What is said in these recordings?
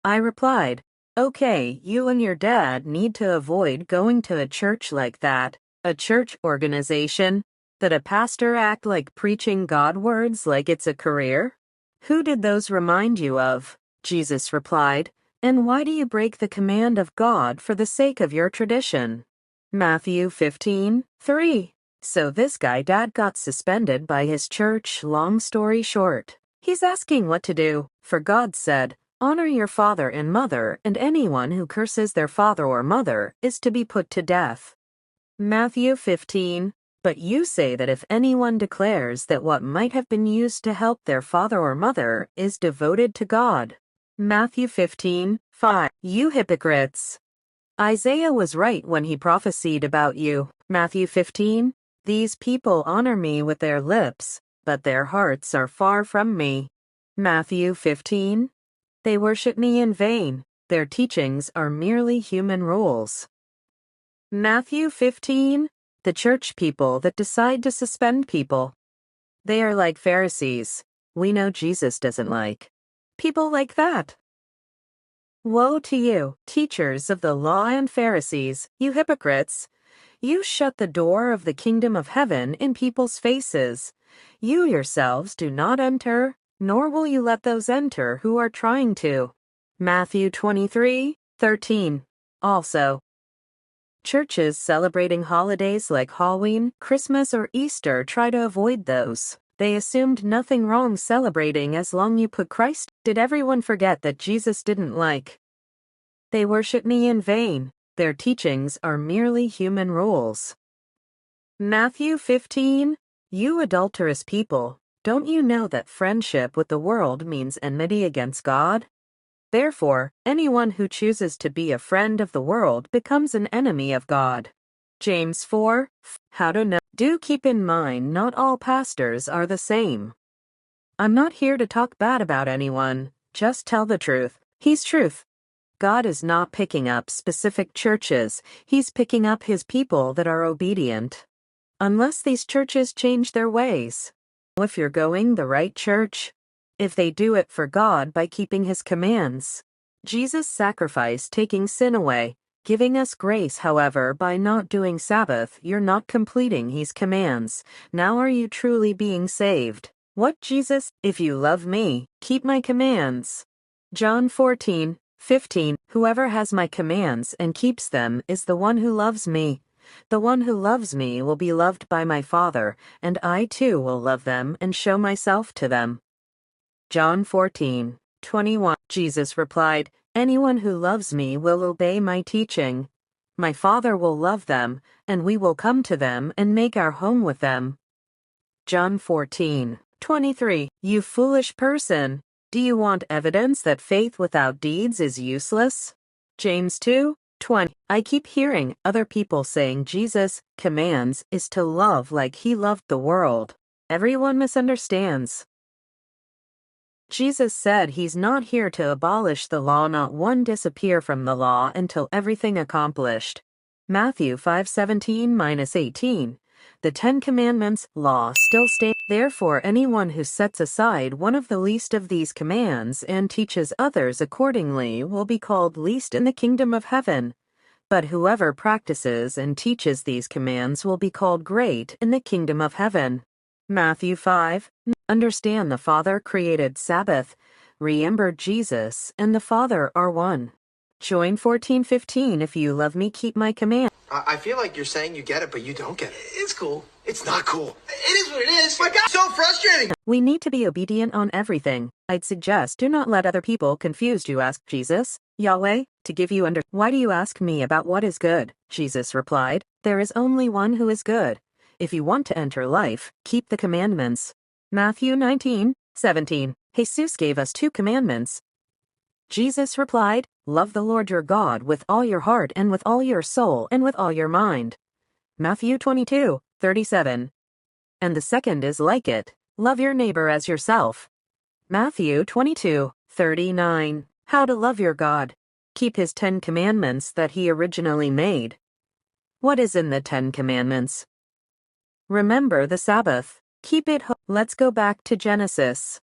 I replied, "Okay, you and your dad need to avoid going to a church like that, a church organization, that a pastor act like preaching God words like it's a career." "Who did those remind you of?" Jesus replied, "and why do you break the command of God for the sake of your tradition?" Matthew 15:3. So this guy dad got suspended by his church, long story short. He's asking what to do, for God said, "Honor your father and mother, and anyone who curses their father or mother is to be put to death." Matthew 15. But you say that if anyone declares that what might have been used to help their father or mother is devoted to God. Matthew 15:5. You hypocrites! Isaiah was right when he prophesied about you. Matthew 15. These people honor me with their lips, but their hearts are far from me. Matthew 15. They worship me in vain. Their teachings are merely human rules. Matthew 15. The church people that decide to suspend people. They are like Pharisees. We know Jesus doesn't like people like that. Woe to you, teachers of the law and Pharisees, you hypocrites! You shut the door of the kingdom of heaven in people's faces. You yourselves do not enter, nor will you let those enter who are trying to. Matthew 23:13. Also, churches celebrating holidays like Halloween, Christmas, or Easter try to avoid those. They assumed nothing wrong celebrating as long you put Christ. Did everyone forget that Jesus didn't like? They worship me in vain. Their teachings are merely human rules. Matthew 15. You adulterous people, don't you know that friendship with the world means enmity against God? Therefore, anyone who chooses to be a friend of the world becomes an enemy of God. James 4. How to know? Do keep in mind not all pastors are the same. I'm not here to talk bad about anyone, just tell the truth. He's truth. God is not picking up specific churches, He's picking up His people that are obedient. Unless these churches change their ways. If you're going the right church, if they do it for God by keeping His commands. Jesus' sacrifice taking sin away, giving us grace. However, by not doing Sabbath, you're not completing His commands. Now are you truly being saved? What Jesus? If you love me, keep my commands. John 14:15. Whoever has my commands and keeps them is the one who loves me. The one who loves me will be loved by my Father, and I too will love them and show myself to them. John 14:21. Jesus replied, Anyone who loves me will obey my teaching. My Father will love them, and we will come to them and make our home with them. John 14:23. You foolish person! Do you want evidence that faith without deeds is useless? James 2:20. I keep hearing other people saying Jesus' commands is to love like He loved the world. Everyone misunderstands. Jesus said He's not here to abolish the law, not one disappear from the law until everything accomplished. Matthew 5:17-18. The Ten Commandments law still stands. Therefore, anyone who sets aside one of the least of these commands and teaches others accordingly will be called least in the kingdom of heaven. But whoever practices and teaches these commands will be called great in the kingdom of heaven. Matthew 5. Understand the Father created Sabbath. Remember Jesus and the Father are one. Join 14:15. If you love me, keep my command. I feel like you're saying you get it, but you don't get it. It's cool. It's not cool. It is what it is. My God, so frustrating. We need to be obedient on everything. I'd suggest do not let other people confuse you. Ask Jesus, Yahweh, to give you Why do you ask me about what is good? Jesus replied, There is only one who is good. If you want to enter life, keep the commandments. Matthew 19:17. Jesus gave us 2 commandments. Jesus replied, Love the Lord your God with all your heart and with all your soul and with all your mind. Matthew 22:37. And the second is like it, love your neighbor as yourself. Matthew 22:39. How to love your God. Keep His 10 commandments that He originally made. What is in the 10 commandments? Remember the Sabbath. Keep it. Let's go back to Genesis.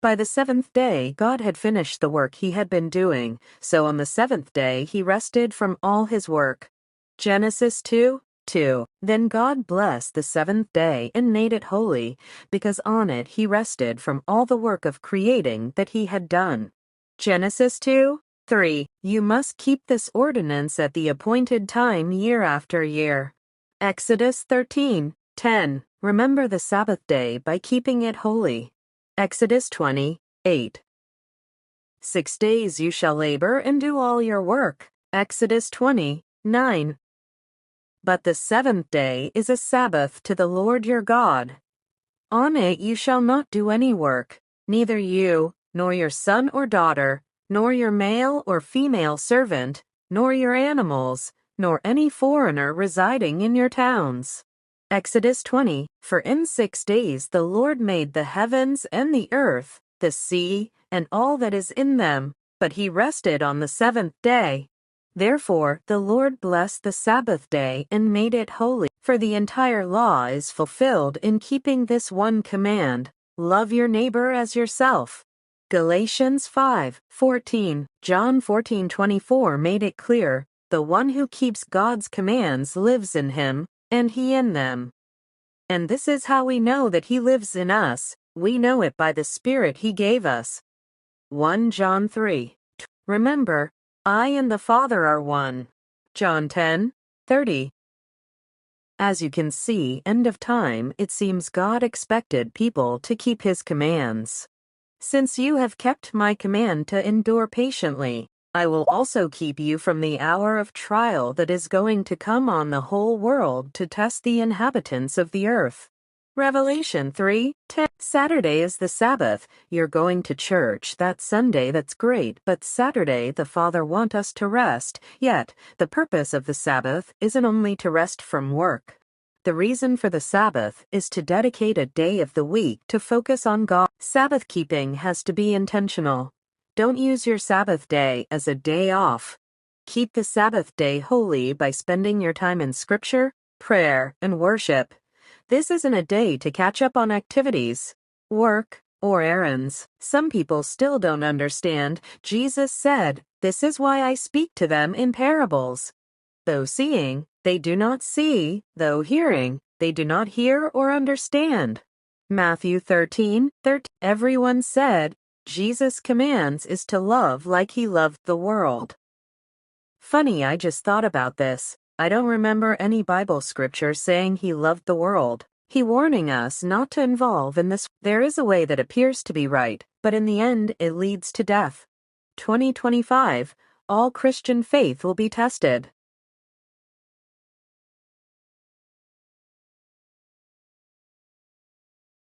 By the seventh day, God had finished the work he had been doing, so on the seventh day he rested from all his work. Genesis 2:2. Then God blessed the seventh day and made it holy, because on it he rested from all the work of creating that he had done. Genesis 2:3. You must keep this ordinance at the appointed time year after year. Exodus 13:10. Remember the Sabbath day by keeping it holy. Exodus 20:8. 6 days you shall labor and do all your work. Exodus 20:9. But the seventh day is a Sabbath to the Lord your God. On it you shall not do any work, neither you, nor your son or daughter, nor your male or female servant, nor your animals, nor any foreigner residing in your towns. Exodus 20. For in 6 days the Lord made the heavens and the earth, the sea, and all that is in them, but he rested on the seventh day. Therefore the Lord blessed the Sabbath day and made it holy. For the entire law is fulfilled in keeping this one command: love your neighbor as yourself. Galatians 5:14. John 14:24 made it clear, the one who keeps God's commands lives in him, and he in them. And this is how we know that he lives in us. We know it by the Spirit he gave us. 1 John 3. Remember, I and the Father are one. John 10:30. As you can see, end of time, it seems God expected people to keep his commands. Since you have kept my command to endure patiently, I will also keep you from the hour of trial that is going to come on the whole world to test the inhabitants of the earth. Revelation 3:10. Saturday is the Sabbath. You're going to church that Sunday, that's great, but Saturday the Father wants us to rest, yet the purpose of the Sabbath isn't only to rest from work. The reason for the Sabbath is to dedicate a day of the week to focus on God. Sabbath keeping has to be intentional. Don't use your Sabbath day as a day off. Keep the Sabbath day holy by spending your time in scripture, prayer, and worship. This isn't a day to catch up on activities, work, or errands. Some people still don't understand. Jesus said, "This is why I speak to them in parables. Though seeing, they do not see, though hearing, they do not hear or understand." Matthew 13:13. Everyone said, Jesus' commands is to love like he loved the world. Funny, I just thought about this. I don't remember any Bible scripture saying he loved the world. He warning us not to involve in this. There is a way that appears to be right, but in the end it leads to death. 2025, all Christian faith will be tested.